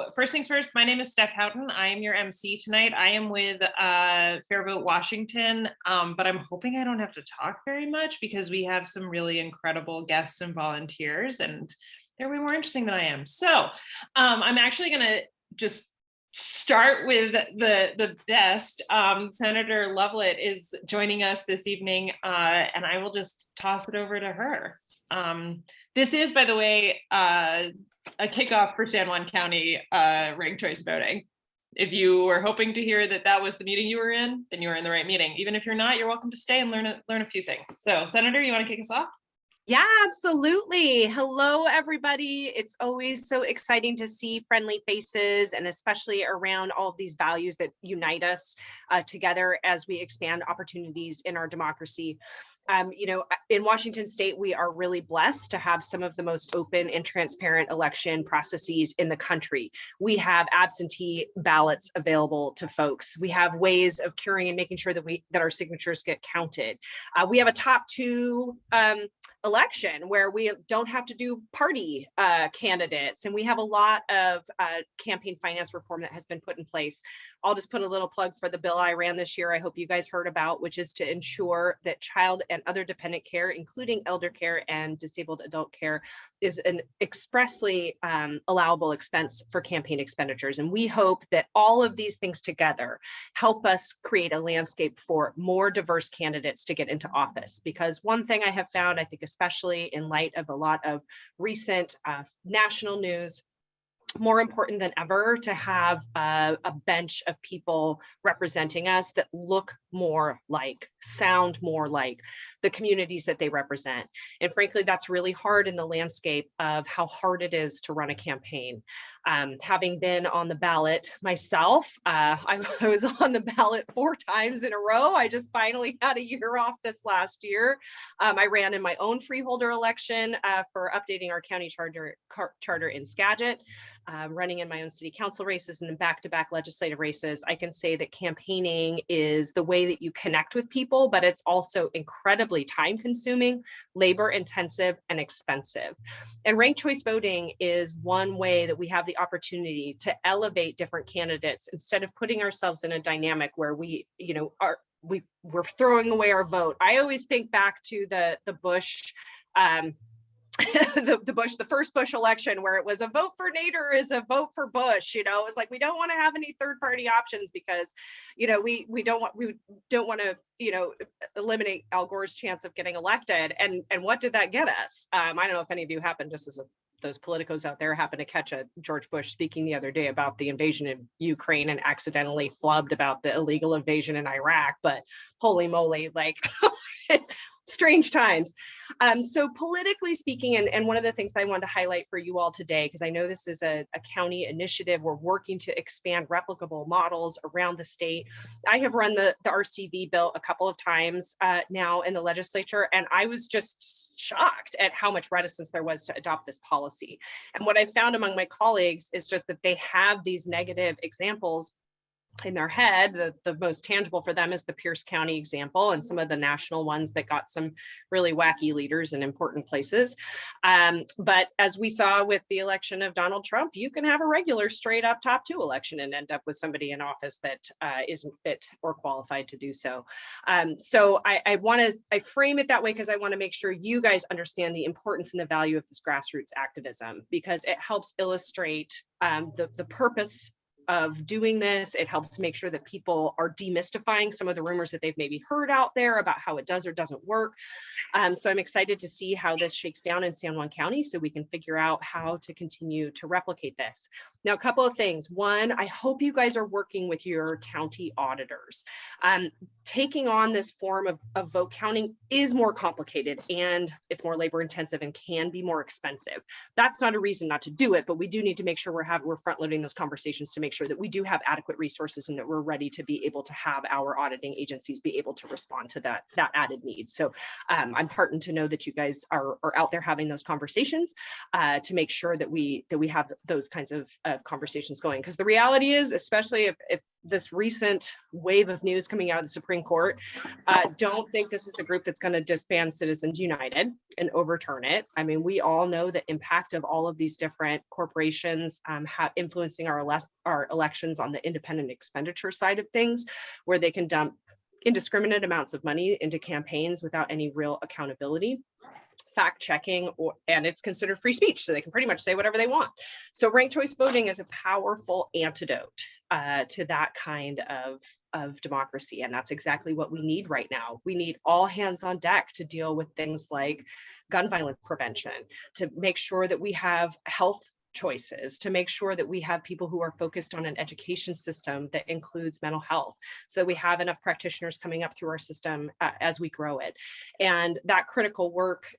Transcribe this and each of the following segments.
So first things first, my name is Steph Houghton. I am your MC tonight. I am with FairVote Washington, but I'm hoping I don't have to talk very much because we have some really incredible guests and volunteers, and they're way more interesting than I am. So I'm actually going to just start with the best. Senator Lovelet is joining us this evening, and I will just toss it over to her. This is, by the way, a kickoff for San Juan County ranked choice voting. If you were hoping to hear that was the meeting you were in, then you were in the right meeting. Even if you're not, you're welcome to stay and learn a few things. So, Senator, you want to kick us off? Yeah, absolutely. Hello, everybody. It's always so exciting to see friendly faces, and especially around all of these values that unite us together as we expand opportunities in our democracy. In Washington State, we are really blessed to have some of the most open and transparent election processes in the country. We have absentee ballots available to folks. We have ways of curing and making sure that our signatures get counted. We have a top two election where we don't have to do party candidates, and we have a lot of campaign finance reform that has been put in place. I'll just put a little plug for the bill I ran this year. I hope you guys heard about, which is to ensure that child and other dependent care, including elder care and disabled adult care, is an expressly allowable expense for campaign expenditures. And we hope that all of these things together help us create a landscape for more diverse candidates to get into office. Because one thing I have found, I think especially in light of a lot of recent national news, more important than ever to have a bench of people representing us that look more like, sound more like the communities that they represent. And frankly, that's really hard in the landscape of how hard it is to run a campaign. Having been on the ballot myself, I was on the ballot 4 times in a row. I just finally had a year off this last year. I ran in my own freeholder election for updating our county charter in Skagit, running in my own city council races, and then back-to-back legislative races. I can say that campaigning is the way that you connect with people, but it's also incredibly time-consuming, labor-intensive, and expensive. And ranked choice voting is one way that we have the opportunity to elevate different candidates instead of putting ourselves in a dynamic where we're throwing away our vote. I always think back to the Bush the first Bush election, where it was a vote for Nader is a vote for Bush. It was like, we don't want to have any third party options because we don't want to eliminate Al Gore's chance of getting elected. And what did that get us? I don't know if any of you happened, just as those politicos out there happen to catch a George Bush speaking the other day about the invasion of Ukraine and accidentally flubbed about the illegal invasion in Iraq, but holy moly, like strange times. So politically speaking, and one of the things that I wanted to highlight for you all today, because I know this is a county initiative, we're working to expand replicable models around the state. I have run the RCV bill a couple of times now in the legislature, and I was just shocked at how much reticence there was to adopt this policy. And what I found among my colleagues is just that they have these negative examples in their head. The most tangible for them is the Pierce County example and some of the national ones that got some really wacky leaders in important places. But as we saw with the election of Donald Trump, you can have a regular straight up top 2 election and end up with somebody in office that isn't fit or qualified to do so. So I frame it that way because I want to make sure you guys understand the importance and the value of this grassroots activism, because it helps illustrate the purpose of doing this. It helps to make sure that people are demystifying some of the rumors that they've maybe heard out there about how it does or doesn't work. So I'm excited to see how this shakes down in San Juan County so we can figure out how to continue to replicate this. Now, a couple of things. One, I hope you guys are working with your county auditors. Taking on this form of vote counting is more complicated and it's more labor intensive and can be more expensive. That's not a reason not to do it, but we do need to make sure we're front loading those conversations to make sure that we do have adequate resources and that we're ready to be able to have our auditing agencies be able to respond to that added need. So I'm heartened to know that you guys are out there having those conversations to make sure that we have those kinds of conversations going. Because the reality is, especially if this recent wave of news coming out of the Supreme Court, don't think this is the group that's going to disband Citizens United and overturn it. I mean, we all know the impact of all of these different corporations influencing our elections on the independent expenditure side of things, where they can dump indiscriminate amounts of money into campaigns without any real accountability, fact checking, and it's considered free speech, so they can pretty much say whatever they want. So ranked choice voting is a powerful antidote to that kind of democracy, and that's exactly what we need right now. We need all hands on deck to deal with things like gun violence prevention, to make sure that we have health choices, to make sure that we have people who are focused on an education system that includes mental health, so that we have enough practitioners coming up through our system as we grow it. And that critical work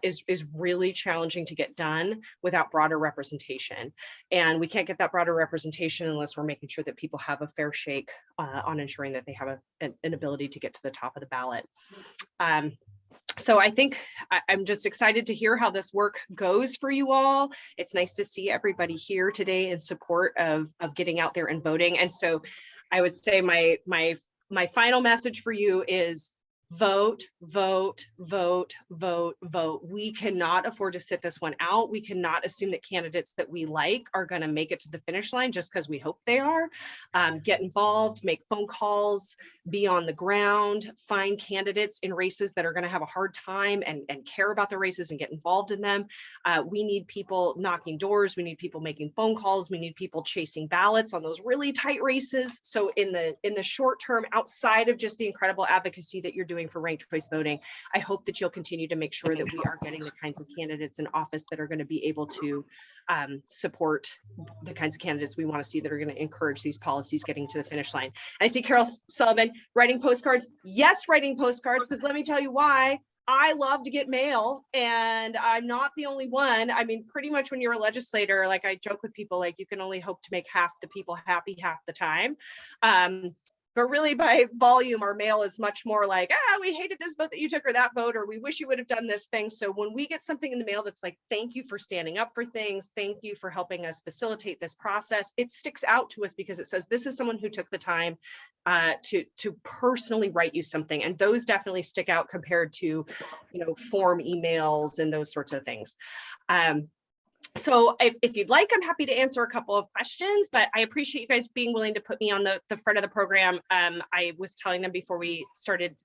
is really challenging to get done without broader representation. And we can't get that broader representation unless we're making sure that people have a fair shake on ensuring that they have an ability to get to the top of the ballot. So I think I'm just excited to hear how this work goes for you all. It's nice to see everybody here today in support of getting out there and voting. And so I would say my final message for you is vote, vote, vote, vote, vote. We cannot afford to sit this one out. We cannot assume that candidates that we like are going to make it to the finish line just because we hope they are. Get involved, make phone calls, be on the ground, find candidates in races that are going to have a hard time and care about the races and get involved in them. We need people knocking doors. We need people making phone calls. We need people chasing ballots on those really tight races. So in the short term, outside of just the incredible advocacy that you're doing for ranked choice voting, I hope that you'll continue to make sure that we are getting the kinds of candidates in office that are going to be able to support the kinds of candidates we want to see that are going to encourage these policies getting to the finish line. I see Carol Sullivan writing postcards. Yes, writing postcards, because let me tell you why. I love to get mail, and I'm not the only one. I mean, pretty much when you're a legislator, like I joke with people, like you can only hope to make half the people happy half the time. But really by volume, our mail is much more like, we hated this vote that you took or that vote, or we wish you would have done this thing. So when we get something in the mail that's like, thank you for standing up for things, thank you for helping us facilitate this process, it sticks out to us because it says this is someone who took the time to personally write you something. And those definitely stick out compared to, form emails and those sorts of things. So if you'd like, I'm happy to answer a couple of questions, but I appreciate you guys being willing to put me on the front of the program. I was telling them before we started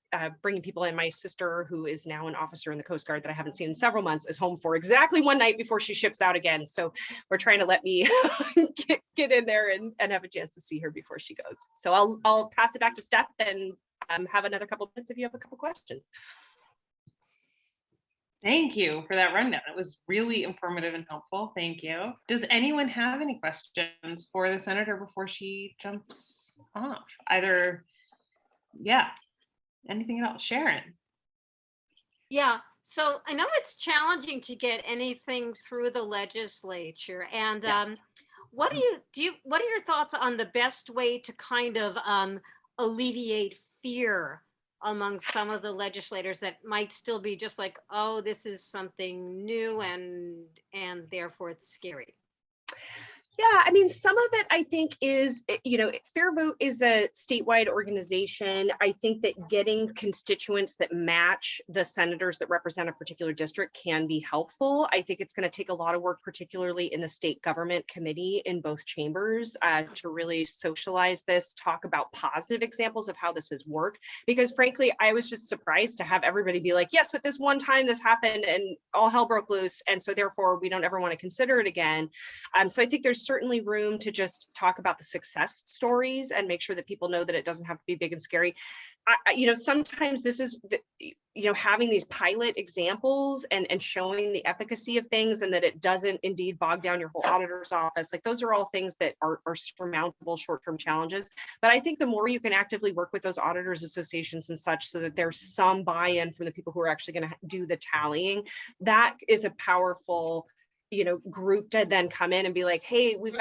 bringing people in, my sister, who is now an officer in the Coast Guard that I haven't seen in several months, is home for exactly one night before she ships out again. So we're trying to let me get in there and have a chance to see her before she goes. So I'll pass it back to Steph and have another couple of minutes if you have a couple questions. Thank you for that rundown. It was really informative and helpful. Thank you. Does anyone have any questions for the senator before she jumps off? Anything at all? Sharon. Yeah, so I know it's challenging to get anything through the legislature. And what are your thoughts on the best way to kind of alleviate fear among some of the legislators that might still be just like, oh, this is something new and therefore it's scary? Yeah, I mean, some of it I think is, FairVote is a statewide organization. I think that getting constituents that match the senators that represent a particular district can be helpful. I think it's going to take a lot of work, particularly in the state government committee in both chambers, to really socialize this, talk about positive examples of how this has worked. Because frankly, I was just surprised to have everybody be like, yes, but this one time this happened and all hell broke loose. And so therefore we don't ever want to consider it again. So I think there's certainly room to just talk about the success stories and make sure that people know that it doesn't have to be big and scary. Sometimes this is, having these pilot examples and showing the efficacy of things and that it doesn't indeed bog down your whole auditor's office. Like those are all things that are surmountable short-term challenges. But I think the more you can actively work with those auditors associations and such so that there's some buy-in from the people who are actually going to do the tallying, that is a powerful group to then come in and be like, hey, we've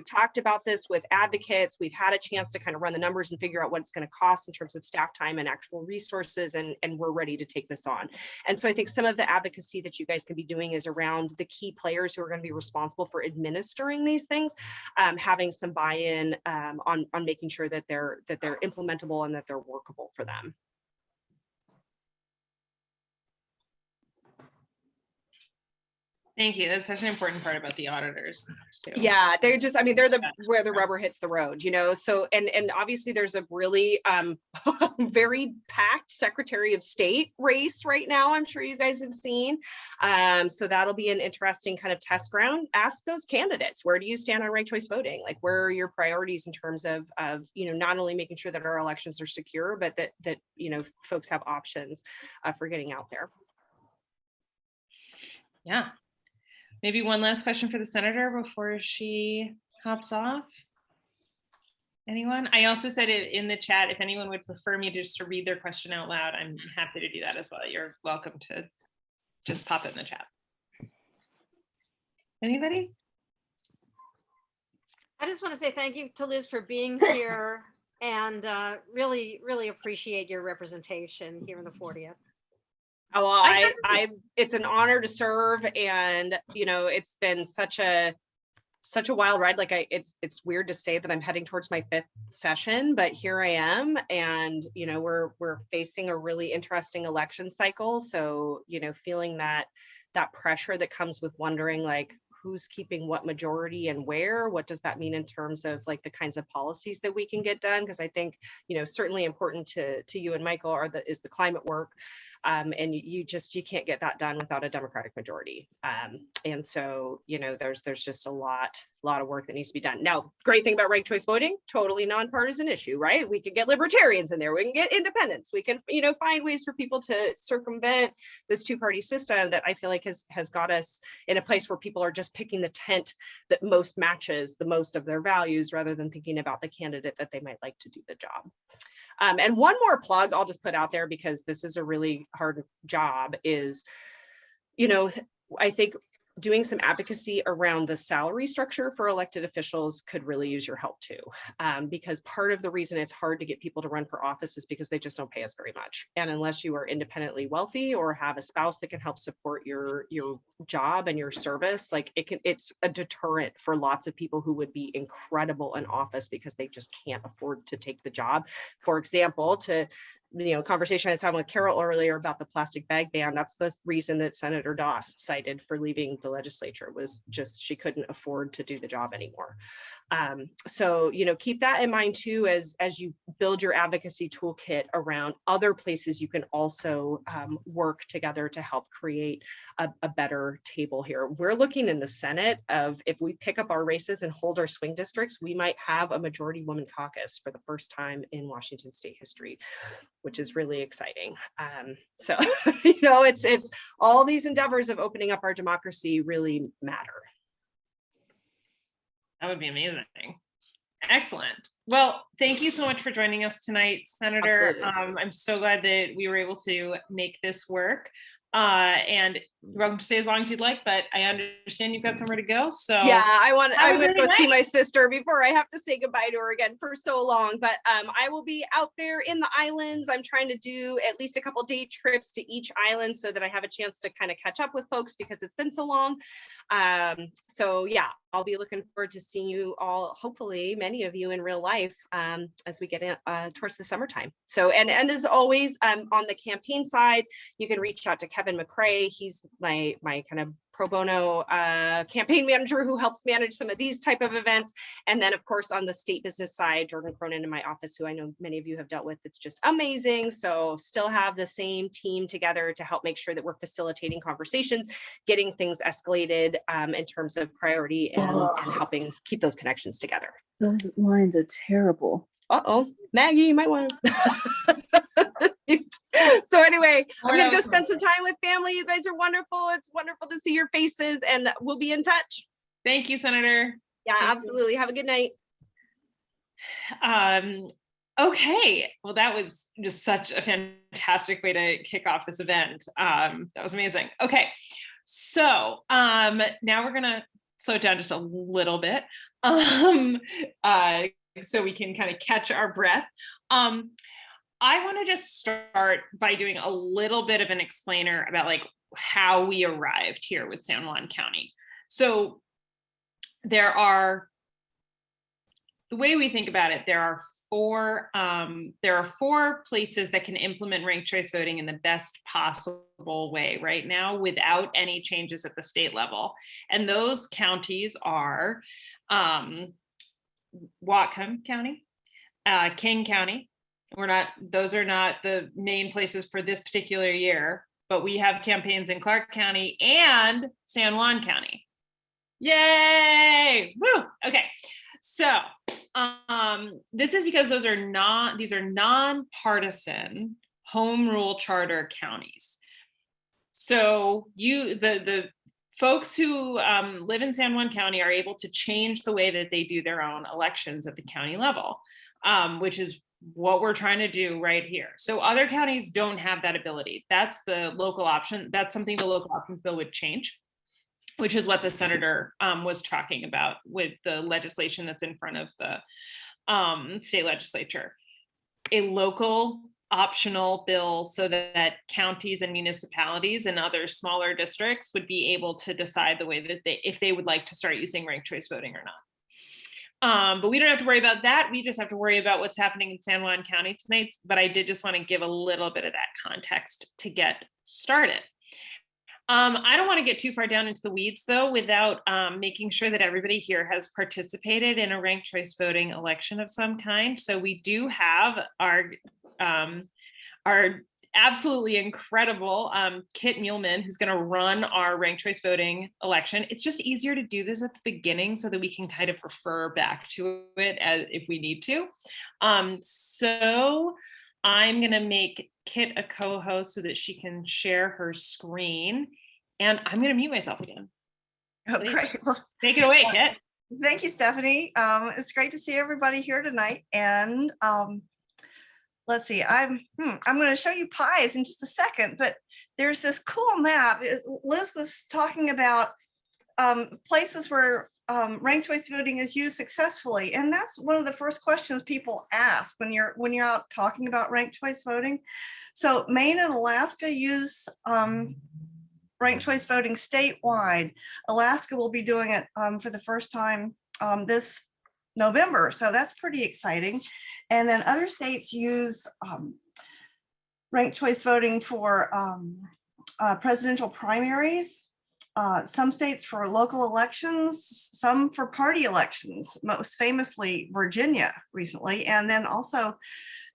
talked about this with advocates. We've had a chance to kind of run the numbers and figure out what it's going to cost in terms of staff time and actual resources, and we're ready to take this on. And so I think some of the advocacy that you guys can be doing is around the key players who are going to be responsible for administering these things, having some buy-in on making sure that they're implementable and that they're workable for them. Thank you. That's such an important part about the auditors too. Yeah, they're just, I mean, they're where the rubber hits the road, so, and obviously there's a really very packed Secretary of State race right now. I'm sure you guys have seen. So that'll be an interesting kind of test ground. Ask those candidates, where do you stand on ranked choice voting? Like, where are your priorities in terms of not only making sure that our elections are secure, but that folks have options for getting out there. Yeah. Maybe one last question for the senator before she hops off. Anyone? I also said it in the chat, if anyone would prefer me just to read their question out loud, I'm happy to do that as well. You're welcome to just pop it in the chat. Anybody? I just want to say thank you to Liz for being here, and really, really appreciate your representation here in the 40th. Oh, well, it's an honor to serve, and it's been such a wild ride. Like it's weird to say that I'm heading towards my 5th session, but here I am, and we're facing a really interesting election cycle. So feeling that pressure that comes with wondering, like, who's keeping what majority and where, what does that mean in terms of like the kinds of policies that we can get done? Because I think certainly important to you and Michael is the climate work. And you can't get that done without a Democratic majority. And so, there's just a lot of work that needs to be done. Now, great thing about ranked choice voting, totally nonpartisan issue, right? We can get libertarians in there, we can get independents, we can, find ways for people to circumvent this two-party system that I feel like has got us in a place where people are just picking the tent that most matches the most of their values, rather than thinking about the candidate that they might like to do the job. And one more plug I'll just put out there, because this is a really hard job, is, I think doing some advocacy around the salary structure for elected officials could really use your help too. Because part of the reason it's hard to get people to run for office is because they just don't pay us very much. And unless you are independently wealthy or have a spouse that can help support your job and your service, like it's a deterrent for lots of people who would be incredible in office because they just can't afford to take the job. For example, conversation I was having with Carol earlier about the plastic bag ban, that's the reason that Senator Doss cited for leaving the legislature, was just she couldn't afford to do the job anymore. So, keep that in mind too, as you build your advocacy toolkit around other places you can also work together to help create a better table here. We're looking in the Senate of, if we pick up our races and hold our swing districts, we might have a majority woman caucus for the first time in Washington state history, which is really exciting. So, it's all these endeavors of opening up our democracy really matter. That would be amazing. Excellent. Well, thank you so much for joining us tonight, Senator. I'm so glad that we were able to make this work. And you're welcome to stay as long as you'd like, but I understand you've got somewhere to go. So yeah, I'm going to go see my sister before I have to say goodbye to her again for so long. But I will be out there in the islands. I'm trying to do at least a couple day trips to each island so that I have a chance to kind of catch up with folks because it's been so long. So yeah, I'll be looking forward to seeing you all, hopefully many of you in real life as we get in, towards the summertime. So, and as always, on the campaign side, you can reach out to Kevin McCrae. He's my kind of pro bono campaign manager who helps manage some of these type of events. And then of course, on the state business side, Jordan Cronin in my office, who I know many of you have dealt with. It's just amazing. So still have the same team together to help make sure that we're facilitating conversations, getting things escalated in terms of priority and helping keep those connections together. Those lines are terrible. Uh-oh, Maggie, you might want to. So anyway, I'm going to go spend some time with family. You guys are wonderful. It's wonderful to see your faces, and we'll be in touch. Thank you, Senator. Yeah, absolutely. Have a good night. Okay, well, that was just such a fantastic way to kick off this event. That was amazing. Okay, So now we're gonna slow it down just a little bit so we can kind of catch our breath. I want to just start by doing a little bit of an explainer about like how we arrived here with San Juan County. So the way we think about it, there are four places that can implement ranked choice voting in the best possible way right now without any changes at the state level. And those counties are Whatcom County, King County. Those are not the main places for this particular year, but we have campaigns in Clark County and San Juan County. Yay! Woo! Okay. So this is because these are nonpartisan home rule charter counties. So the folks who live in San Juan County are able to change the way that they do their own elections at the county level, which is what we're trying to do right here. So other counties don't have that ability. That's the local option. That's something the local options bill would change, which is what the senator was talking about with the legislation that's in front of the state legislature. A local optional bill so that counties and municipalities and other smaller districts would be able to decide the way that if they would like to start using ranked choice voting or not. But we don't have to worry about that. We just have to worry about what's happening in San Juan County tonight. But I did just want to give a little bit of that context to get started. I don't want to get too far down into the weeds, though, without making sure that everybody here has participated in a ranked choice voting election of some kind. So we do have our absolutely incredible Kit Muehlman, who's going to run our ranked choice voting election. It's just easier to do this at the beginning so that we can kind of refer back to it as if we need to. So I'm going to make Kit a co-host so that she can share her screen. And I'm going to mute myself again. Oh, great. Well, take it away, Kit. Thank you, Stephanie. It's great to see everybody here tonight. And let's see, I'm going to show you pies in just a second, but there's this cool map. Liz was talking about places where ranked choice voting is used successfully, and that's one of the first questions people ask when you're out talking about ranked choice voting. So Maine and Alaska use ranked choice voting statewide. Alaska will be doing it for the first time this November, so that's pretty exciting. And then other states use ranked choice voting for presidential primaries, some states for local elections, some for party elections, most famously Virginia recently, and then also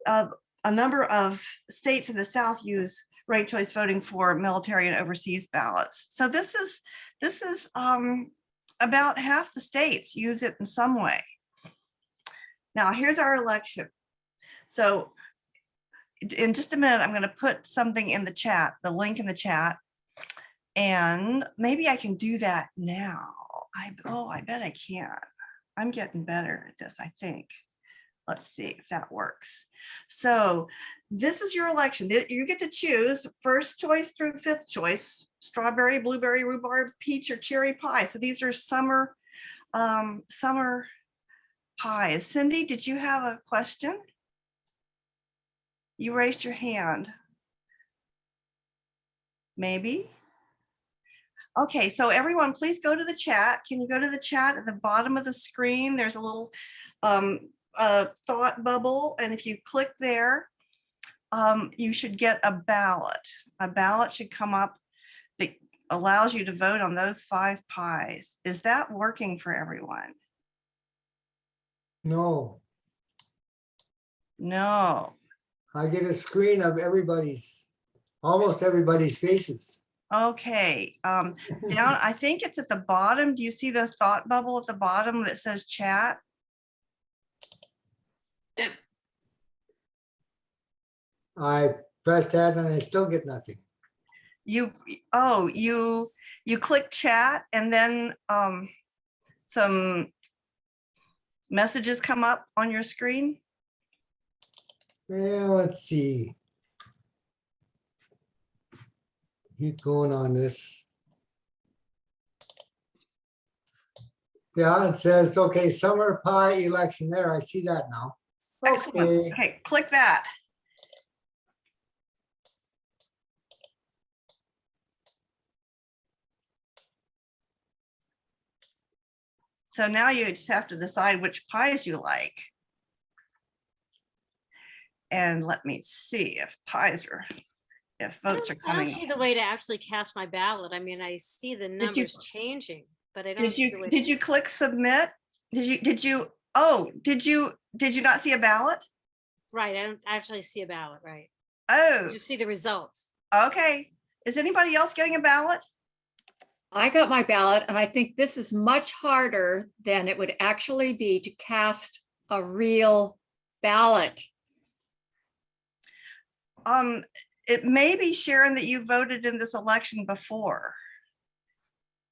a number of states in the South use ranked choice voting for military and overseas ballots. So this is about half the states use it in some way. Now here's our election. So in just a minute, I'm going to put something in the chat, the link in the chat, and maybe I can do that now. I bet I can. I'm getting better at this, I think. Let's see if that works. So this is your election. You get to choose first choice through fifth choice: strawberry, blueberry, rhubarb, peach, or cherry pie. So these are summer pies. Cindy, did you have a question? You raised your hand. Maybe. Okay, so everyone, please go to the chat. Can you go to the chat at the bottom of the screen? There's a little thought bubble, and if you click there, you should get a ballot. A ballot should come up that allows you to vote on those 5 pies. Is that working for everyone? No, No. I get a screen of almost everybody's faces. Okay, down, I think it's at the bottom. Do you see the thought bubble at the bottom that says chat? I pressed that and I still get nothing. You click chat and then some messages come up on your screen. Well, let's see. Keep going on this. Yeah, it says, okay, summer pie election there. I see that now. Excellent. Okay, Okay, click that. So now you just have to decide which pies you like. And let me see if votes are I don't coming. see the way to actually cast my ballot. I mean, I see the numbers changing, but I don't Did see the way. did you click submit? Did you not see a ballot? Right, I don't actually see a ballot, right? Oh, You just see the results. okay. Is anybody else getting a ballot? I got my ballot, and I think this is much harder than it would actually be to cast a real ballot. It may be, Sharon, that you voted in this election before.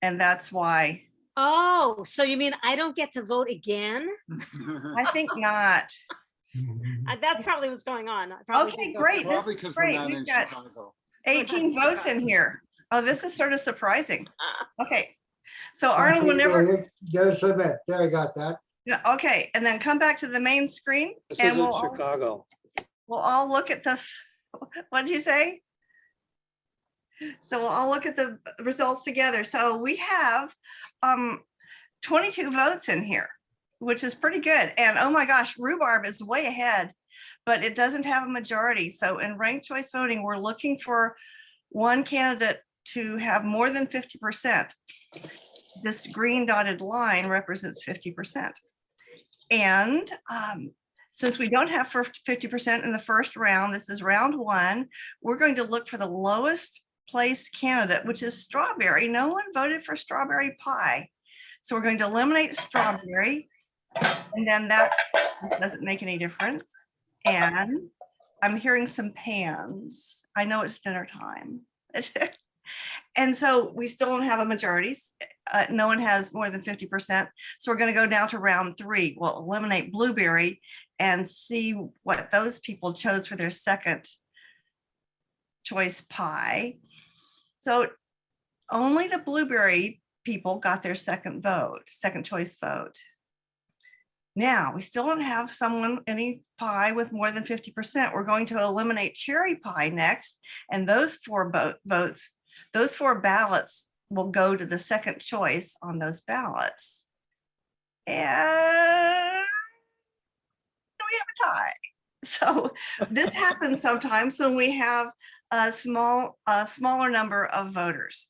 And that's why. Oh, so you mean I don't get to vote again? I think not. That's probably what's going on. I probably Okay, did vote great. for- This Probably is because we're great. not We've in got Chicago. 18 votes in here. Oh, this is sort of surprising. Okay. So okay, Arnold, whenever, there's submit. There, I got that. yeah, okay, and then come back to the main screen This and is in we'll Chicago. all look at the, what did you say? So we'll all look at the results together. So we have 22 votes in here, which is pretty good. And oh my gosh, rhubarb is way ahead, but it doesn't have a majority. So in ranked choice voting, we're looking for one candidate to have more than 50%. This green dotted line represents 50%. And since we don't have 50% in the first round, this is round one, we're going to look for the lowest place candidate, which is strawberry. No one voted for strawberry pie. So we're going to eliminate strawberry, and then that doesn't make any difference. And I'm hearing some pans. I know it's dinner time. And so we still don't have a majority. No one has more than 50%. So we're going to go down to round three. We'll eliminate blueberry and see what those people chose for their second choice pie. So only the blueberry people got their second choice vote. Now, we still don't have any pie with more than 50%. We're going to eliminate cherry pie next. And those four votes, those four ballots will go to the second choice on those ballots. And we have a tie. So this happens sometimes when we have a smaller number of voters.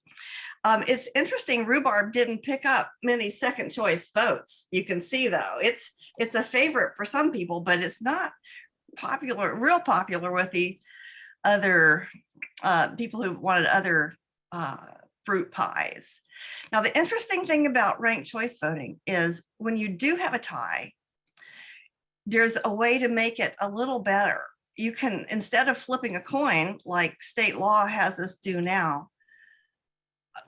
It's interesting, rhubarb didn't pick up many second choice votes. You can see though, it's a favorite for some people, but it's not real popular with the other people who wanted other fruit pies. Now, the interesting thing about ranked choice voting is when you do have a tie, there's a way to make it a little better. You can, instead of flipping a coin like state law has us do now,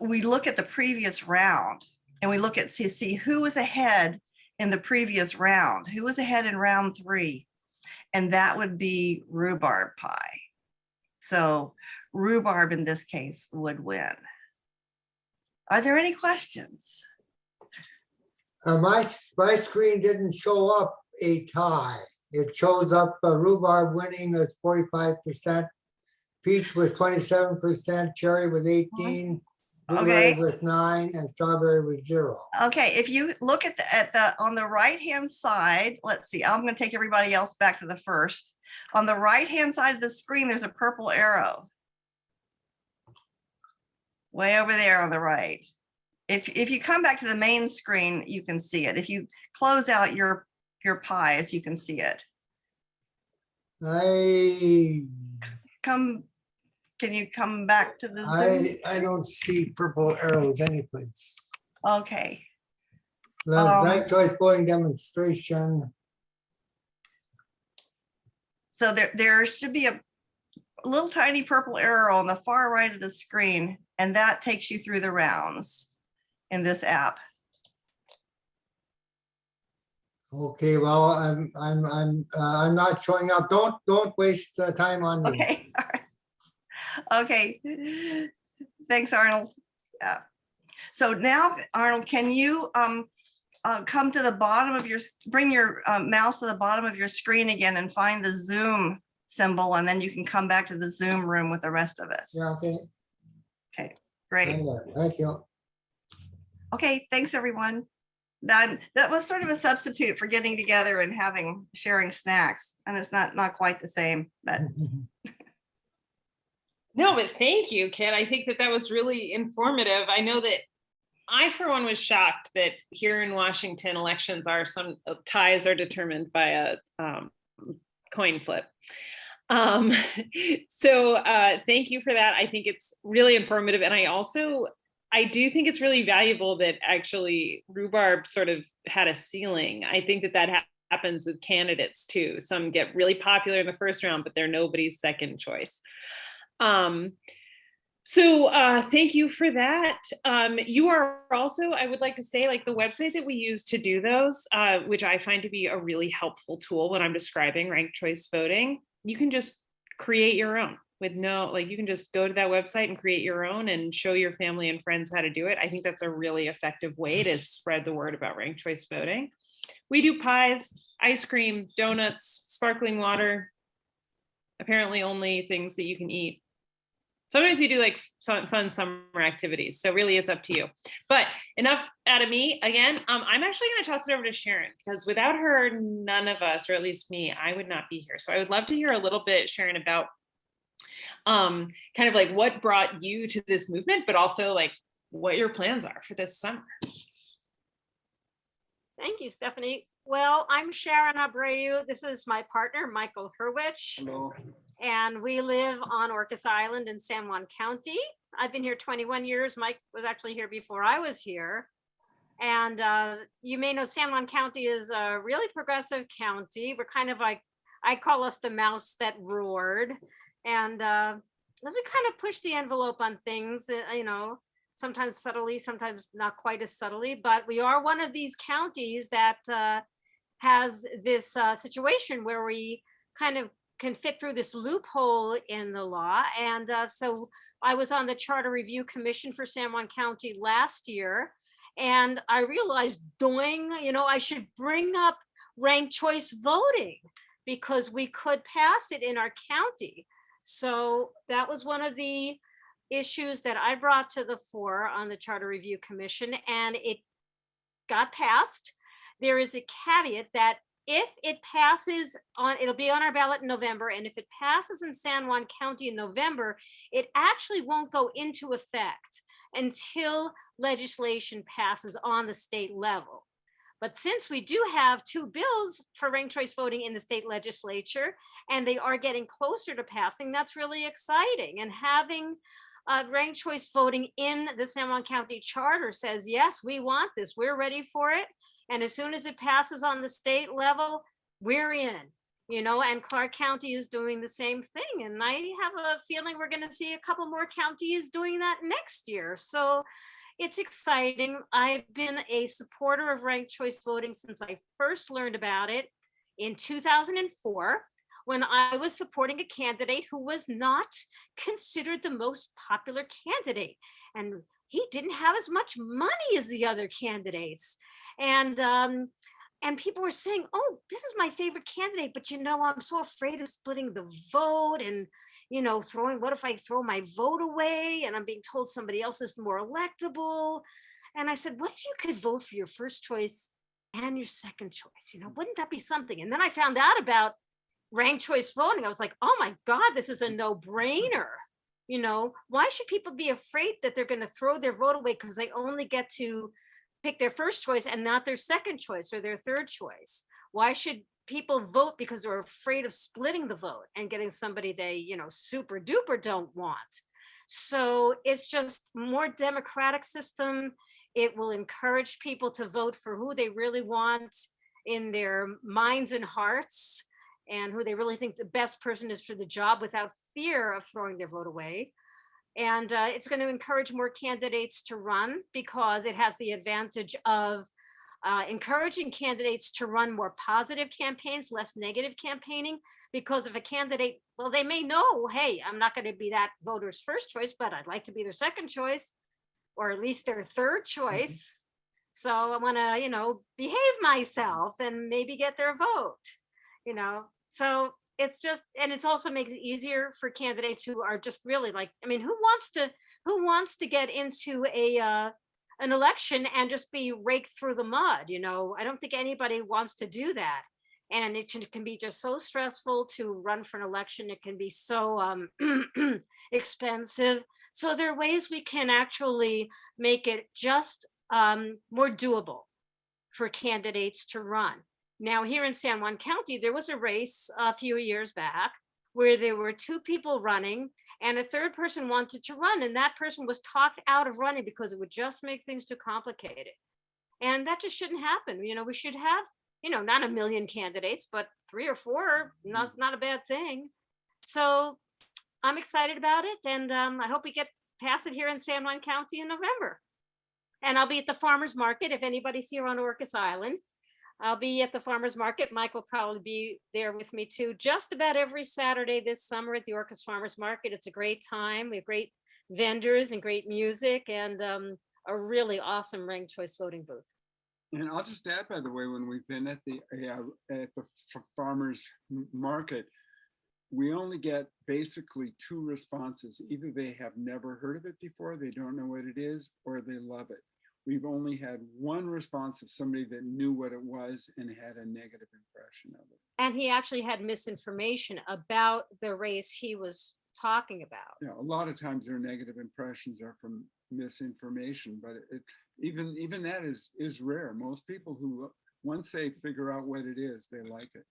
we look at the previous round and we look at see who was ahead in the previous round, who was ahead in round three, and that would be rhubarb pie. So rhubarb in this case would win. Are there any questions? My screen didn't show up a tie. It shows up rhubarb winning as 45%, peach with 27%, cherry with 18%, blueberry Okay. with 9%, and strawberry with 0%. Okay, if you look at the on the right hand side, let's see, I'm going to take everybody else back to the first. On the right hand side of the screen, there's a purple arrow. Way over there on the right. If you come back to the main screen, you can see it. If you close out your pies, you can see it. Can you come back to the Zoom? I don't see purple arrows anyplace. Okay. Ranked choice voting demonstration. So there should be a little tiny purple arrow on the far right of the screen, and that takes you through the rounds in this app. Okay, well, I'm not showing up. Don't waste time on me. Okay. All right. Okay. Thanks, Arnold. Yeah. So now, Arnold, can you come to the bottom of your, bring your mouse to the bottom of your screen again and find the Zoom symbol, and then you can come back to the Zoom room with the rest of us. Yeah, okay. Okay, great. I'm there. Thank you. Okay, thanks, everyone. That was sort of a substitute for getting together and sharing snacks, and it's not quite the same, but No, but thank you, Kit. I think that was really informative. I know that I, for one, was shocked that here in Washington, elections are ties are determined by a coin flip. So thank you for that. I think it's really informative. And I do think it's really valuable that actually rhubarb sort of had a ceiling. I think that happens with candidates too. Some get really popular in the first round, but they're nobody's second choice. So thank you for that. You are also, I would like to say, like the website that we use to do those, which I find to be a really helpful tool when I'm describing ranked choice voting. You can just create your own with you can just go to that website and create your own and show your family and friends how to do it. I think that's a really effective way to spread the word about ranked choice voting. We do pies, ice cream, donuts, sparkling water, apparently only things that you can eat. Sometimes we do like some fun summer activities. So really it's up to you. But enough out of me. Again, I'm actually going to toss it over to Sharon, because without her, none of us, or at least me, I would not be here. So I would love to hear a little bit, Sharon, about kind of like what brought you to this movement, but also like what your plans are for this summer. Thank you, Stephanie. Well, I'm Sharon Abreu. This is my partner, Michael Hurwitz. Hello. And we live on Orcas Island in San Juan County. I've been here 21 years. Mike was actually here before I was here. And you may know San Juan County is a really progressive county. We're kind of like, I call us the mouse that roared. And as we kind of push the envelope on things, sometimes subtly, sometimes not quite as subtly, but we are one of these counties that has this situation where we kind of can fit through this loophole in the law. And so I was on the Charter Review Commission for San Juan County last year, and I realized I should bring up ranked choice voting because we could pass it in our county. So that was one of the issues that I brought to the fore on the Charter Review Commission, and it got passed. There is a caveat that if it passes it'll be on our ballot in November, and if it passes in San Juan County in November, it actually won't go into effect until legislation passes on the state level. But since we do have 2 bills for ranked choice voting in the state legislature, and they are getting closer to passing, that's really exciting. And having ranked choice voting in the San Juan County Charter says, yes, we want this, we're ready for it. And as soon as it passes on the state level, we're in, and Clark County is doing the same thing. And I have a feeling we're going to see a couple more counties doing that next year. So it's exciting. I've been a supporter of ranked choice voting since I first learned about it in 2004, when I was supporting a candidate who was not considered the most popular candidate. And he didn't have as much money as the other candidates. And people were saying, oh, this is my favorite candidate, but I'm so afraid of splitting the vote and, what if I throw my vote away and I'm being told somebody else is more electable? And I said, what if you could vote for your first choice and your second choice? Wouldn't that be something? And then I found out about ranked choice voting. I was like, oh my God, this is a no-brainer. Why should people be afraid that they're going to throw their vote away because they only get to pick their first choice and not their second choice or their third choice? Why should people vote because they're afraid of splitting the vote and getting somebody they, super duper don't want? So it's just more democratic system. It will encourage people to vote for who they really want in their minds and hearts, and who they really think the best person is for the job without fear of throwing their vote away. And it's going to encourage more candidates to run because it has the advantage of encouraging candidates to run more positive campaigns, less negative campaigning. Because if a candidate, well, they may know, hey, I'm not going to be that voter's first choice, but I'd like to be their second choice, or at least their third choice. So I want to, behave myself and maybe get their vote, So it's just, and it's also makes it easier for candidates who are just really like, who wants to get into an election and just be raked through the mud? I don't think anybody wants to do that. And it can be just so stressful to run for an election. It can be so expensive. So there are ways we can actually make it just more doable for candidates to run. Now, here in San Juan County, there was a race a few years back where there were two people running and a third person wanted to run, and that person was talked out of running because it would just make things too complicated. And that just shouldn't happen. We should have, not a million candidates, but 3 or 4. That's not a bad thing. So I'm excited about it, and I hope we get past it here in San Juan County in November. And I'll be at the farmer's market. If anybody's here on Orcas Island, I'll be at the farmer's market. Mike will probably be there with me too, just about every Saturday this summer at the Orcas Farmer's Market. It's a great time. We have great vendors and great music and a really awesome ranked choice voting booth. And I'll just add, by the way, when we've been at the farmer's market, we only get basically 2 responses. Either they have never heard of it before, they don't know what it is, or they love it. We've only had 1 response of somebody that knew what it was and had a negative impression of it. And he actually had misinformation about the race he was talking about. Yeah, a lot of times their negative impressions are from misinformation, but even that is rare. Most people who, once they figure out what it is, they like it.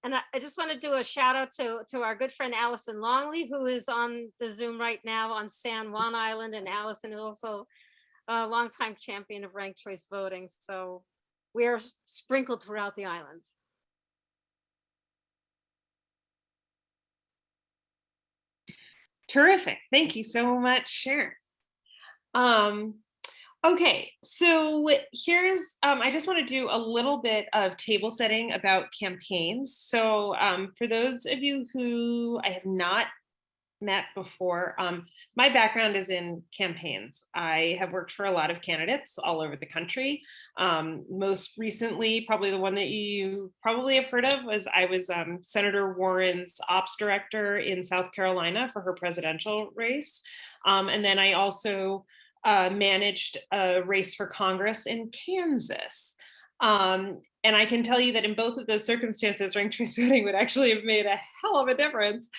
And I just want to do a shout out to our good friend Allison Longley, who is on the Zoom right now on San Juan Island. And Allison is also a longtime champion of ranked choice voting. So we are sprinkled throughout the islands. Terrific. Thank you so much, Sharon. Okay, so here's, I just want to do a little bit of table setting about campaigns. So for those of you who I have not met before, my background is in campaigns. I have worked for a lot of candidates all over the country. Most recently, probably the one that you probably have heard of was I was Senator Warren's ops director in South Carolina for her presidential race. And then I also managed a race for Congress in Kansas. And I can tell you that in both of those circumstances, ranked choice voting would actually have made a hell of a difference.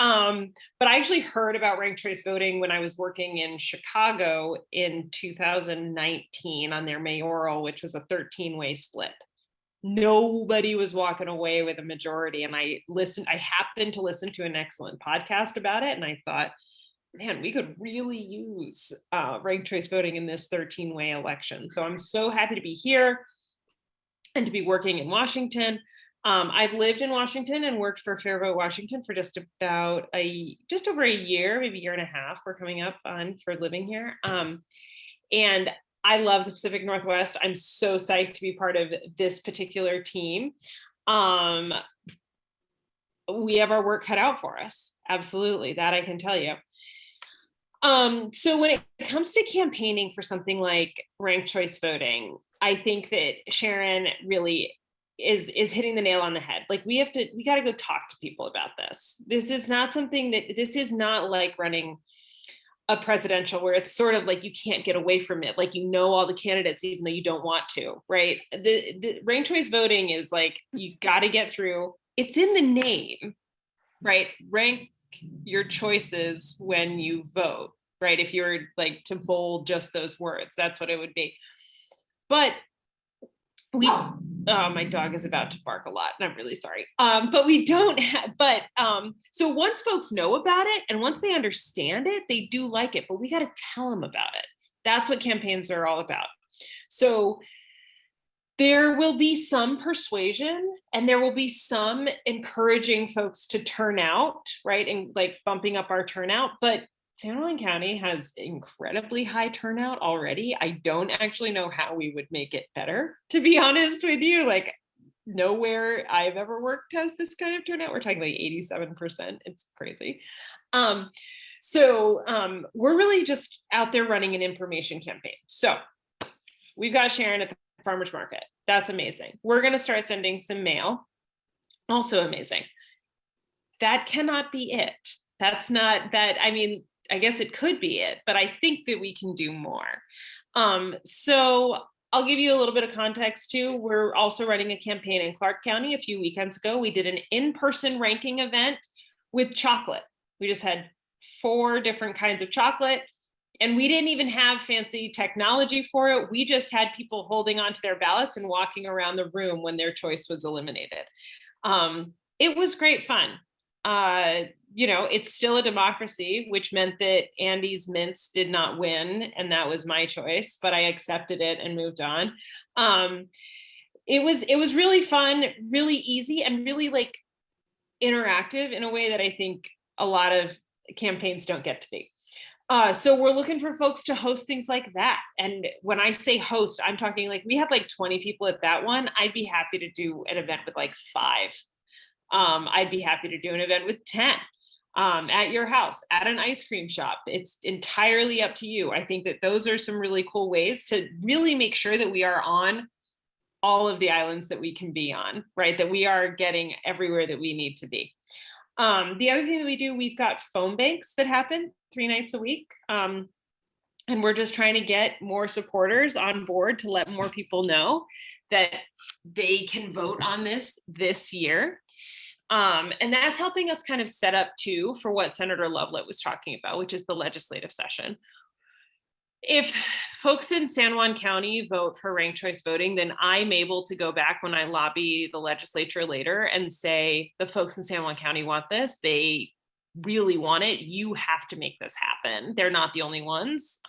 But I actually heard about ranked choice voting when I was working in Chicago in 2019 on their mayoral, which was a 13-way split. Nobody was walking away with a majority. And I happened to listen to an excellent podcast about it. And I thought, man, we could really use ranked choice voting in this 13-way election. So I'm so happy to be here and to be working in Washington. I've lived in Washington and worked for FairVote Washington for just over a year, maybe a year and a half. We're coming up on for living here. And I love the Pacific Northwest. I'm so psyched to be part of this particular team. We have our work cut out for us. Absolutely, that I can tell you. So when it comes to campaigning for something like ranked choice voting, I think that Sharon really is hitting the nail on the head. Like we got to go talk to people about this. This is not like running a presidential where it's sort of like you can't get away from it. Like, all the candidates, even though you don't want to, right? The ranked choice voting is like, you got to get through. It's in the name, right? Rank your choices when you vote, right? If you're like to bold just those words, that's what it would be. But my dog is about to bark a lot and I'm really sorry. But we don't have, so once folks know about it and once they understand it, they do like it, but we got to tell them about it. That's what campaigns are all about. So there will be some persuasion and there will be some encouraging folks to turn out, right? And like bumping up our turnout, but San Juan County has incredibly high turnout already. I don't actually know how we would make it better, to be honest with you. Like nowhere I've ever worked has this kind of turnout. We're talking like 87%. It's crazy. So we're really just out there running an information campaign. So we've got Sharon at the farmer's market. That's amazing. We're going to start sending some mail. Also amazing. That cannot be it. That's not that. I mean, I guess it could be it, but I think that we can do more. So I'll give you a little bit of context too. We're also running a campaign in Clark County a few weekends ago. We did an in-person ranking event with chocolate. We just had 4 different kinds of chocolate. And we didn't even have fancy technology for it. We just had people holding onto their ballots and walking around the room when their choice was eliminated. It was great fun. It's still a democracy, which meant that Andy's mints did not win, and that was my choice, but I accepted it and moved on. It was really fun, really easy, and really like interactive in a way that I think a lot of campaigns don't get to be. So we're looking for folks to host things like that. And when I say host, I'm talking like we had like 20 people at that one. I'd be happy to do an event with like 5. I'd be happy to do an event with 10 at your house, at an ice cream shop. It's entirely up to you. I think that those are some really cool ways to really make sure that we are on all of the islands that we can be on, right? That we are getting everywhere that we need to be. The other thing that we do, we've got phone banks that happen 3 nights a week. And we're just trying to get more supporters on board to let more people know that they can vote on this year. And that's helping us kind of set up too for what Senator Lovelet was talking about, which is the legislative session. If folks in San Juan County vote for ranked choice voting, then I'm able to go back when I lobby the legislature later and say, the folks in San Juan County want this. They really want it. You have to make this happen. They're not the only ones.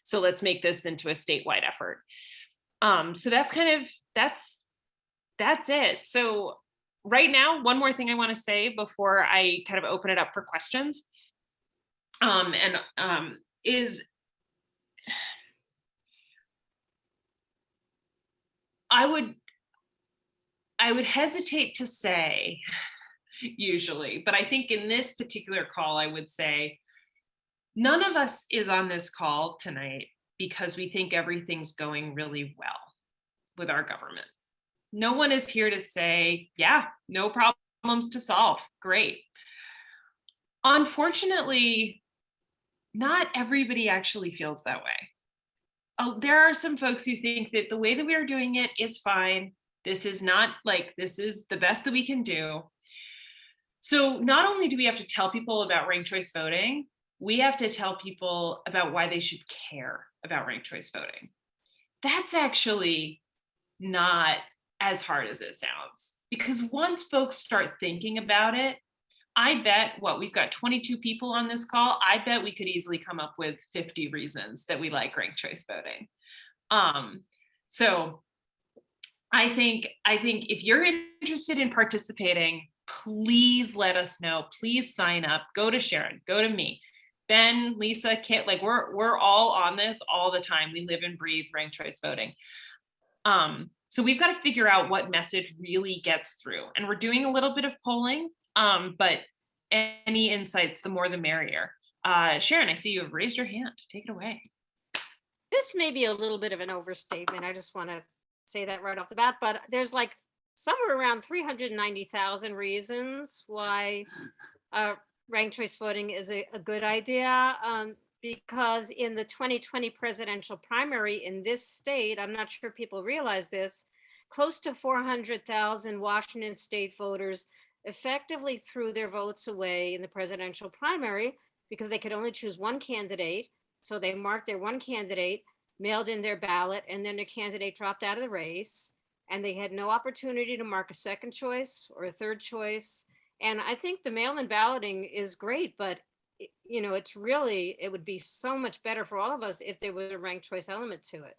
So let's make this into a statewide effort. So that's it. So right now, one more thing I want to say before I kind of open it up for questions, is I would hesitate to say usually, but I think in this particular call, I would say none of us is on this call tonight because we think everything's going really well with our government. No one is here to say, yeah, no problems to solve. Great. Unfortunately, not everybody actually feels that way. There are some folks who think that the way that we are doing it is fine. This is not like, this is the best that we can do. So not only do we have to tell people about ranked choice voting, we have to tell people about why they should care about ranked choice voting. That's actually not as hard as it sounds, because once folks start thinking about it, I bet we've got 22 people on this call. I bet we could easily come up with 50 reasons that we like ranked choice voting. So I think if you're interested in participating, please let us know. Please sign up. Go to Sharon. Go to me. Ben, Lisa, Kit. Like we're all on this all the time. We live and breathe ranked choice voting. So we've got to figure out what message really gets through, and we're doing a little bit of polling. But any insights, the more the merrier. Sharon, I see you have raised your hand. Take it away. This may be a little bit of an overstatement. I just want to say that right off the bat, but there's like somewhere around 390,000 reasons why ranked choice voting is a good idea. Because in the 2020 presidential primary in this state, I'm not sure people realize this, close to 400,000 Washington state voters effectively threw their votes away in the presidential primary because they could only choose one candidate. So they marked their one candidate, mailed in their ballot, and then their candidate dropped out of the race. And they had no opportunity to mark a second choice or a third choice. And I think the mail-in balloting is great, but it would be so much better for all of us if there was a ranked choice element to it.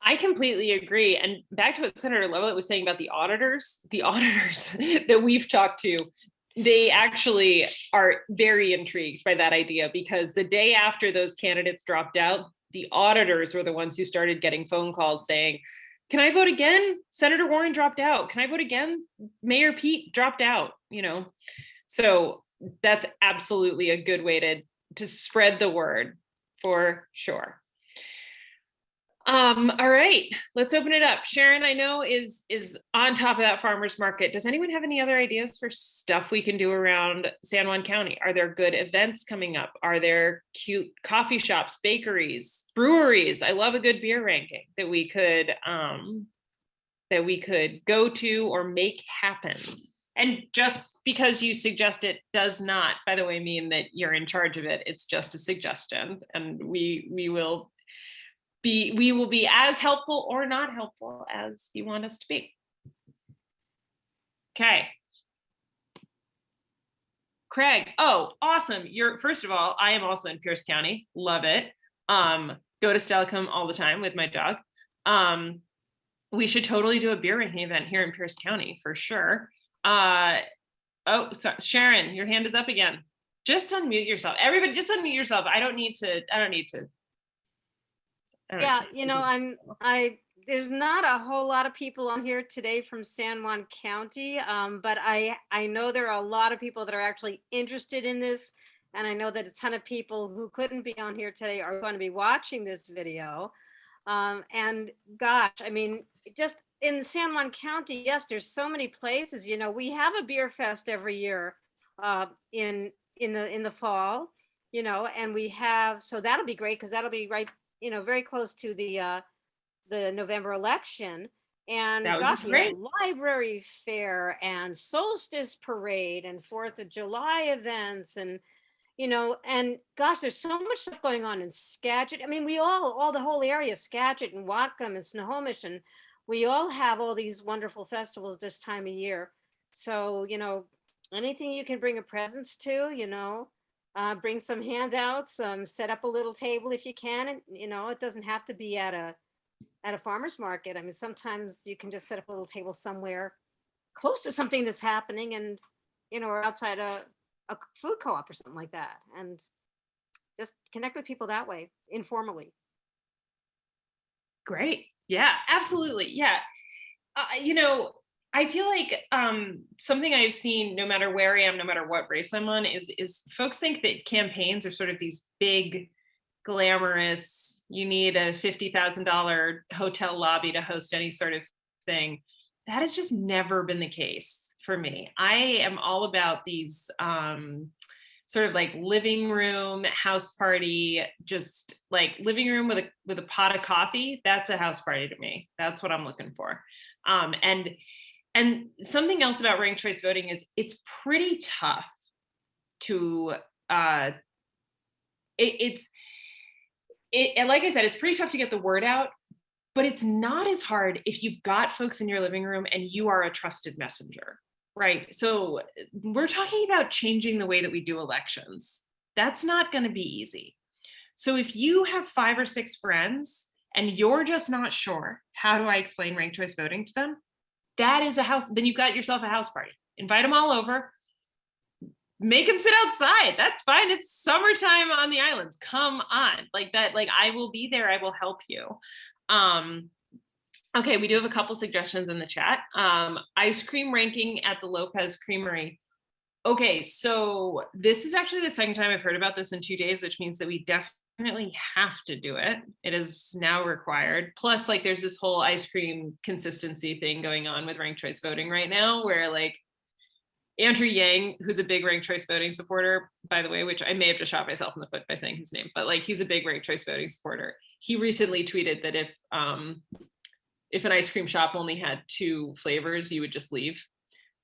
I completely agree. And back to what Senator Lovelet was saying about the auditors that we've talked to, they actually are very intrigued by that idea, because the day after those candidates dropped out, the auditors were the ones who started getting phone calls saying, can I vote again? Senator Warren dropped out. Can I vote again? Mayor Pete dropped out, So that's absolutely a good way to spread the word for sure. All right, let's open it up. Sharon, I know is on top of that farmer's market. Does anyone have any other ideas for stuff we can do around San Juan County? Are there good events coming up? Are there cute coffee shops, bakeries, breweries? I love a good beer ranking that we could go to or make happen. And just because you suggest it does not, by the way, mean that you're in charge of it. It's just a suggestion, and we will be as helpful or not helpful as you want us to be. Okay. Craig, oh, awesome. First of all, I am also in Pierce County. Love it. Go to Stelicum all the time with my dog. We should totally do a beer ranking event here in Pierce County for sure. Oh, sorry, Sharon, your hand is up again. Just unmute yourself. Everybody just unmute yourself. I don't need to. Yeah, you know, there's not a whole lot of people on here today from San Juan County, but I know there are a lot of people that are actually interested in this, and I know that a ton of people who couldn't be on here today are going to be watching this video. And gosh, I mean, just in San Juan County, yes, there's so many places. You know, we have a beer fest every year in the fall, you know, and we have, so that'll be great because that'll be right, you know, very close to the November election. And gosh, we have library fair and solstice parade and 4th of July events, and you know, and gosh, there's so much stuff going on in Skagit. I mean, we all the whole area, Skagit and Whatcom and Snohomish, and we all have all these wonderful festivals this time of year. So, you know, anything you can bring a presence to, you know, bring some handouts, set up a little table if you can. And, you know, it doesn't have to be at a farmer's market. I mean, sometimes you can just set up a little table somewhere close to something that's happening, and, you know, or outside a food co-op or something like that, and just connect with people that way, informally. Great. Yeah, absolutely. Yeah. You know, I feel like something I've seen, no matter where I am, no matter what race I'm on, is folks think that campaigns are sort of these big, glamorous, you need a $50,000 hotel lobby to host any sort of thing. That has just never been the case for me. I am all about these sort of like living room house party, just like living room with a pot of coffee. That's a house party to me. That's what I'm looking for. And something else about ranked choice voting is it's pretty tough to and like I said, it's pretty tough to get the word out, but it's not as hard if you've got folks in your living room and you are a trusted messenger, right? So we're talking about changing the way that we do elections. That's not going to be easy. So if you have 5 or 6 friends and you're just not sure, how do I explain ranked choice voting to them? That is then you've got yourself a house party. Invite them all over. Make them sit outside. That's fine. It's summertime on the islands. Come on. Like that, like I will be there. I will help you. Okay, we do have a couple suggestions in the chat. Ice cream ranking at the Lopez Creamery. Okay, so this is actually the second time I've heard about this in 2 days, which means that we definitely have to do it. It is now required. Plus, like there's this whole ice cream consistency thing going on with ranked choice voting right now, where like Andrew Yang, who's a big ranked choice voting supporter, by the way, which I may have just shot myself in the foot by saying his name, but like he's a big ranked choice voting supporter. He recently tweeted that if an ice cream shop only had 2 flavors, you would just leave.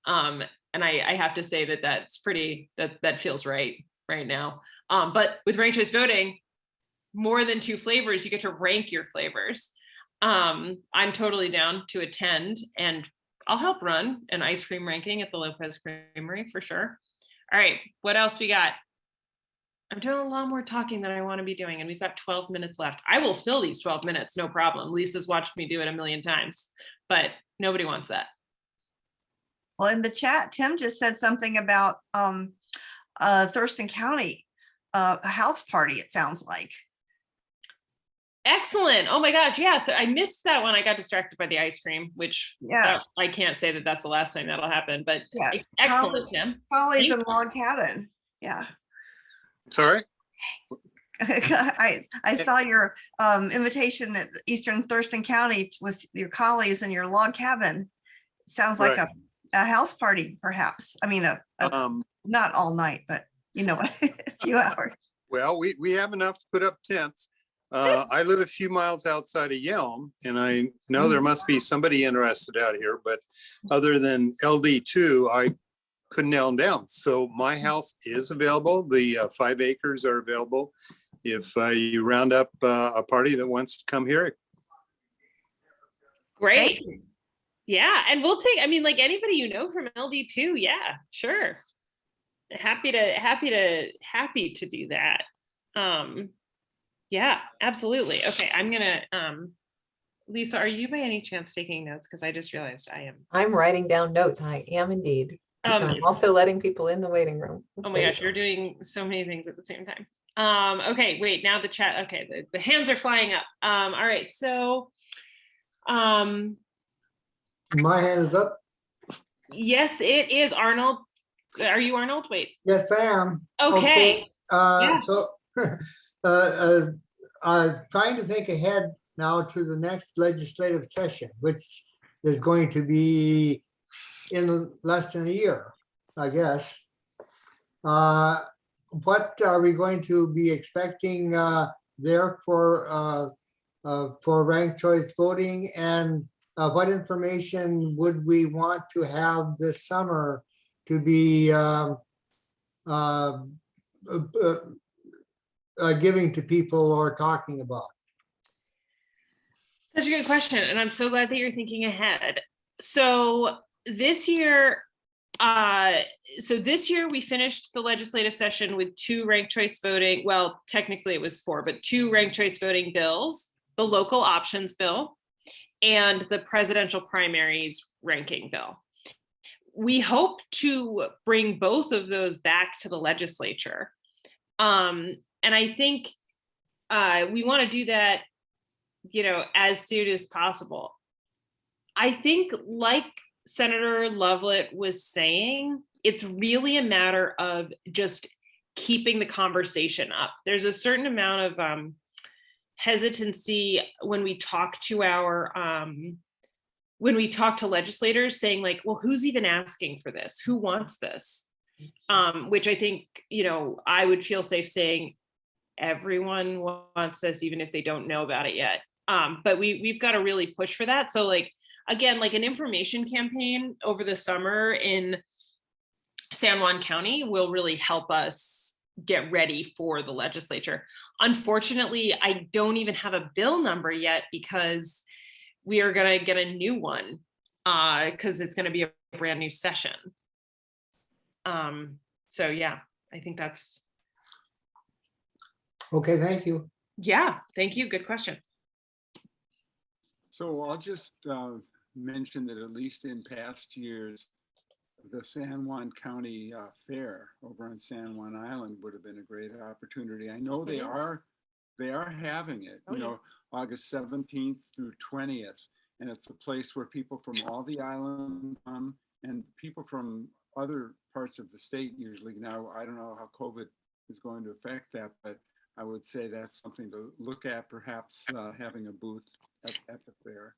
And I have to say that that's pretty, that feels right now. But with ranked choice voting, more than 2 flavors, you get to rank your flavors. I'm totally down to attend, and I'll help run an ice cream ranking at the Lopez Creamery for sure. All right, what else we got? I'm doing a lot more talking than I want to be doing, and we've got 12 minutes left. I will fill these 12 minutes, no problem. Lisa's watched me do it a million times, but nobody wants that. Well, in the chat, Tim just said something about Thurston County, a house party, it sounds like. Excellent. Oh my gosh. Yeah, I missed that one. I got distracted by the ice cream, which I can't say that that's the last time that'll happen, but yeah. Excellent, Tim. Holly's in Log Cabin. Yeah. Sorry? I saw your invitation at Eastern Thurston County with your colleagues in your log cabin. Sounds like Right. a house party, perhaps. I mean, not all night, but you know, a few hours. Well, we have enough to put up tents. I live a few miles outside of Yelm, and I know there must be somebody interested out here, but other than LD2, I couldn't nail them down. So my house is available. The 5 acres are available. If you round up a party that wants to come here. Great. Yeah, and we'll take, I mean, like anybody you know from LD2, yeah, sure. Happy to do that. Yeah, absolutely. Okay, I'm gonna, Lisa, are you by any chance taking notes? Because I just realized I am. I'm writing down notes. I am indeed. I'm also letting people in the waiting room. Oh my gosh, you're doing so many things at the same time. Okay, wait, now the chat, okay, the hands are flying up. All right, so, My hand is up. yes, it is Arnold. Are you Arnold? Wait. Yes, I am. Okay. Yeah. So, trying to think ahead now to the next legislative session, which is going to be in less than a year, I guess. What are we going to be expecting there for ranked choice voting, and what information would we want to have this summer to be giving to people or talking about? Such a good question, and I'm so glad that you're thinking ahead. So this year, we finished the legislative session with 2 ranked choice voting. Well, technically it was 4, but 2 ranked choice voting bills: the local options bill and the presidential primaries ranking bill. We hope to bring both of those back to the legislature. And I think we want to do that, as soon as possible. I think, like Senator Lovelet was saying, it's really a matter of just keeping the conversation up. There's a certain amount of hesitancy when we talk to legislators, saying like, well, who's even asking for this? Who wants this? Which I think, I would feel safe saying everyone wants this, even if they don't know about it yet. But we've got to really push for that. So like, again, like an information campaign over the summer in San Juan County will really help us get ready for the legislature. Unfortunately, I don't even have a bill number yet, because we are going to get a new one because it's going to be a brand new session. So yeah, I think that's. Okay, thank you. Yeah, thank you. Good question. So I'll just mention that at least in past years, the San Juan County Fair over on San Juan Island would have been a great opportunity. I know they are having it, August 17th through 20th. And it's a place where people from all the islands come, and people from other parts of the state usually. Now, I don't know how COVID is going to affect that, but I would say that's something to look at, perhaps having a booth at the fair.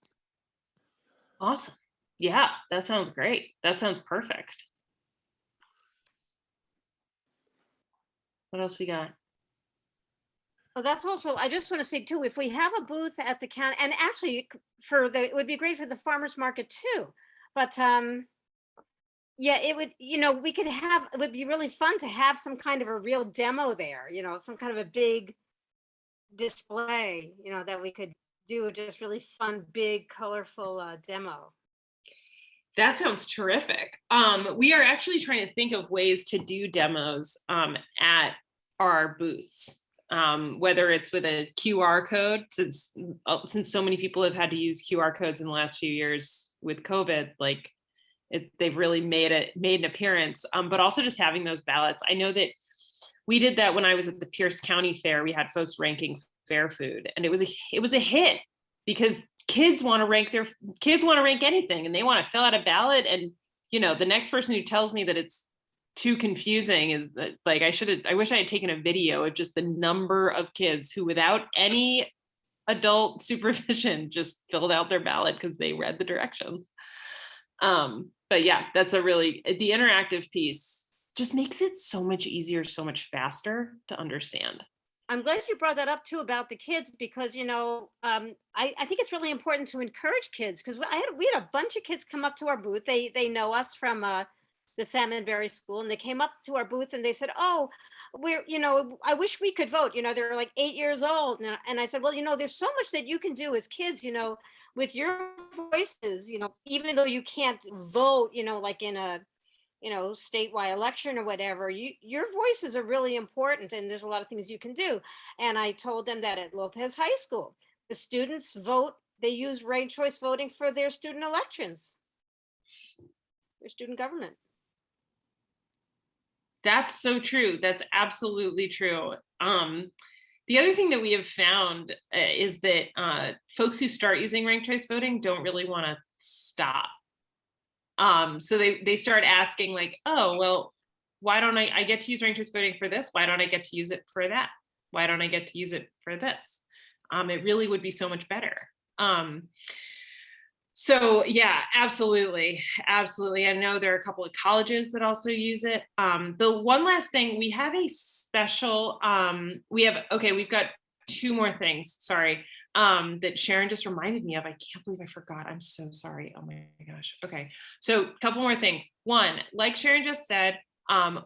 Awesome. Yeah, that sounds great. That sounds perfect. What else we got? Well, that's also, I just want to say too, if we have a booth at the county, and actually it would be great for the farmers market too, but yeah, it would, we could have, it would be really fun to have some kind of a real demo there, some kind of a big display, that we could do, just really fun, big, colorful demo. That sounds terrific. We are actually trying to think of ways to do demos at our booths. Whether it's with a QR code, since so many people have had to use QR codes in the last few years with COVID, like they've really made an appearance, but also just having those ballots. I know that we did that when I was at the Pierce County Fair. We had folks ranking fair food, and it was a hit, because kids want to rank anything, and they want to fill out a ballot. And the next person who tells me that it's too confusing is that, like, I wish I had taken a video of just the number of kids who without any adult supervision just filled out their ballot because they read the directions. But yeah, that's the interactive piece just makes it so much easier, so much faster to understand. I'm glad you brought that up too about the kids, because I think it's really important to encourage kids, because we had a bunch of kids come up to our booth. They know us from the Salmonberry School, and they came up to our booth and they said, "Oh, I wish we could vote." They're like 8 years old, and I said, "Well, there's so much that you can do as kids, with your voices, even though you can't vote, like in a statewide election or whatever, your voices are really important, and there's a lot of things you can do." And I told them that at Lopez High School, the students vote, they use ranked choice voting for their student elections, their student government. That's so true. That's absolutely true. The other thing that we have found is that folks who start using ranked choice voting don't really want to stop. So they start asking like, "Oh, well, why don't I get to use ranked choice voting for this? Why don't I get to use it for that? Why don't I get to use it for this? It really would be so much better." So yeah, absolutely. I know there are a couple of colleges that also use it. The one last thing, we have a special, we've got two more things, sorry, that Sharon just reminded me of. I can't believe I forgot. I'm so sorry. Oh my gosh. Okay. So a couple more things. One, like Sharon just said,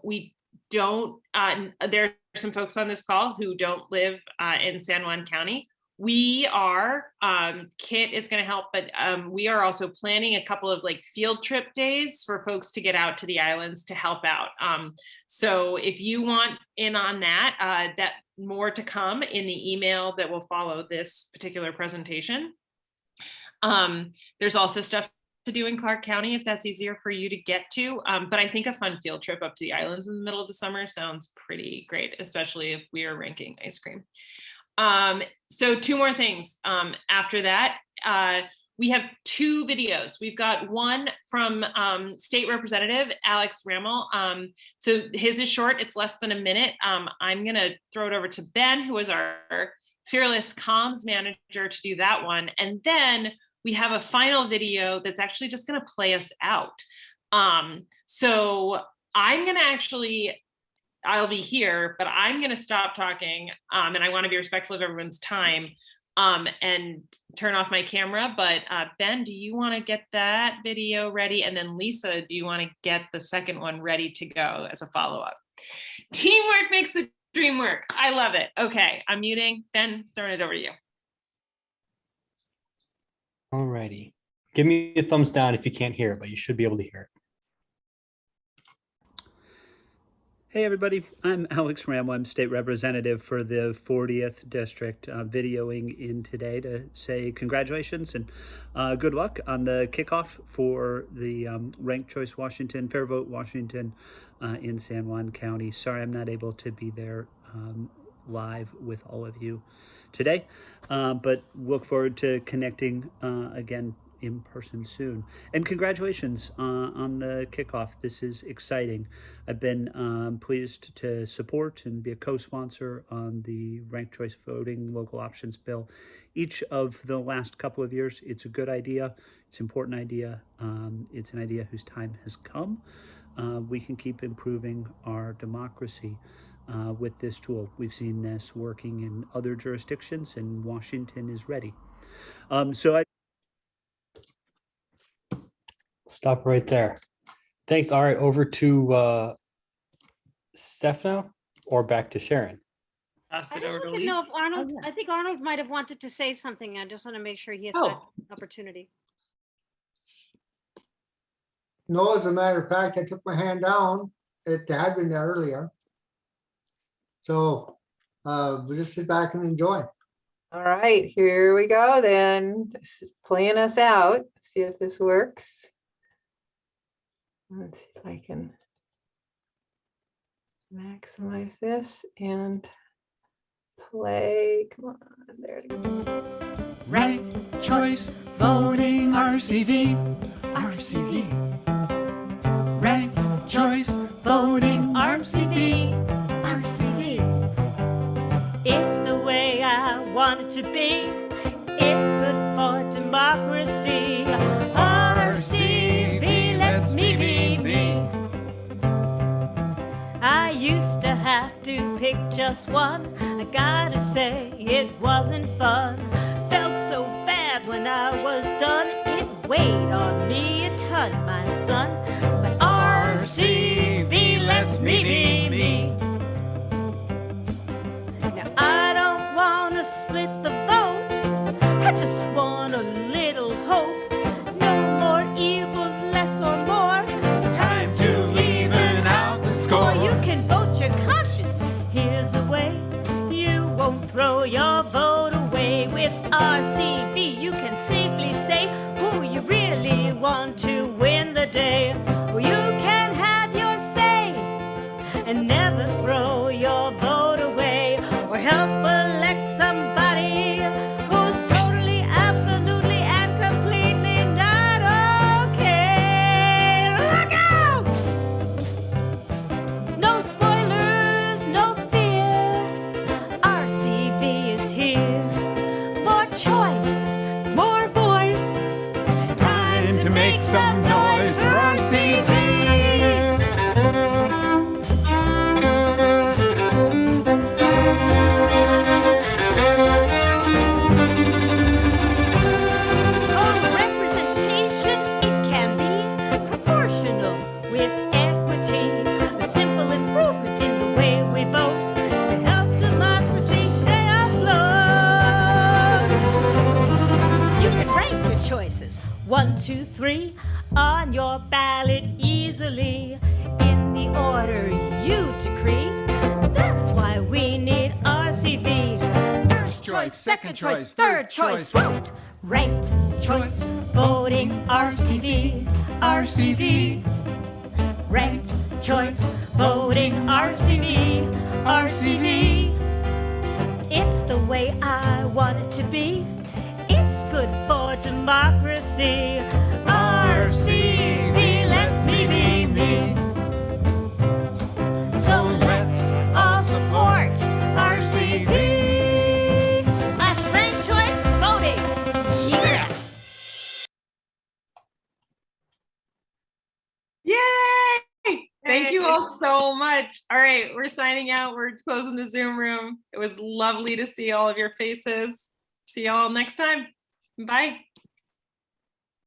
we don't, there are some folks on this call who don't live in San Juan County. We are, Kit is going to help, but we are also planning a couple of like field trip days for folks to get out to the islands to help out. So if you want in on that, that more to come in the email that will follow this particular presentation. There's also stuff to do in Clark County if that's easier for you to get to. But I think a fun field trip up to the islands in the middle of the summer sounds pretty great, especially if we are ranking ice cream. So two more things. After that, we have two videos. We've got one from State Representative Alex Rammel. So his is short, it's less than a minute. I'm gonna throw it over to Ben, who is our fearless comms manager, to do that one. And then we have a final video that's actually just gonna play us out. So I'm gonna I'll be here, but I'm going to stop talking, and I want to be respectful of everyone's time, and turn off my camera. But Ben, do you want to get that video ready? And then Lisa, do you want to get the second one ready to go as a follow-up? Teamwork makes the dream work. I love it. Okay, I'm muting. Ben, throwing it over to you. All righty. Give me a thumbs down if you can't hear it, but you should be able to hear it. Hey everybody, I'm Alex Rammel. I'm state representative for the 40th district, videoing in today to say congratulations and good luck on the kickoff for the Ranked Choice Washington, FairVote Washington in San Juan County. Sorry I'm not able to be there live with all of you today, but look forward to connecting again in person soon. And congratulations on the kickoff. This is exciting. I've been pleased to support and be a co-sponsor on the ranked choice voting local options bill each of the last couple of years. It's a good idea. It's an important idea. It's an idea whose time has come. We can keep improving our democracy with this tool. We've seen this working in other jurisdictions, and Washington is ready. Stop right there. Thanks. All right, over to Steph now, or back to Sharon. I just want to know if Arnold, I think Arnold might have wanted to say something. I just want to make sure he has that opportunity. No, as a matter of fact, I took my hand down. It had been there earlier. So we'll just sit back and enjoy. All right, here we go then. This is playing us out. See if this works. Let's see if I can maximize this and play. Come on, there it goes. Ranked choice voting RCV. Ranked choice voting. have to pick just one. I gotta say it wasn't fun. Felt so bad when I was done. It weighed on me a ton, my son. But RCV lets me be me. Now I don't wanna split the vote. I just want a little hope. No more evils, less or more. Time to even out the score. Or you can vote your conscience. Here's a way. You won't throw your vote away. With RCV, you can safely say who you really want to win the day. Or you can have your say and never throw your vote away. Or help elect somebody who's totally, absolutely, and completely not okay. Look out! No spoilers, no fear. RCV is here. More choice, more voice. Time to make some noise for RCV. Oh, representation, it can be proportional with equity. A simple improvement in the way we vote to help democracy stay afloat. You can rank your choices 1, 2, 3 on your ballot easily in the order you decree. That's why we need RCV. First choice, second choice, third choice, vote. Ranked choice voting RCV, RCV. Ranked choice voting RCV, RCV. It's the way I want it to be. It's good for democracy. RCV lets me be me. So let's all support RCV. Let's rank choice voting. Yeah. Yay! Thank you all so much. All right, we're signing out. We're closing the Zoom room. It was lovely to see all of your faces. See y'all next time. Bye.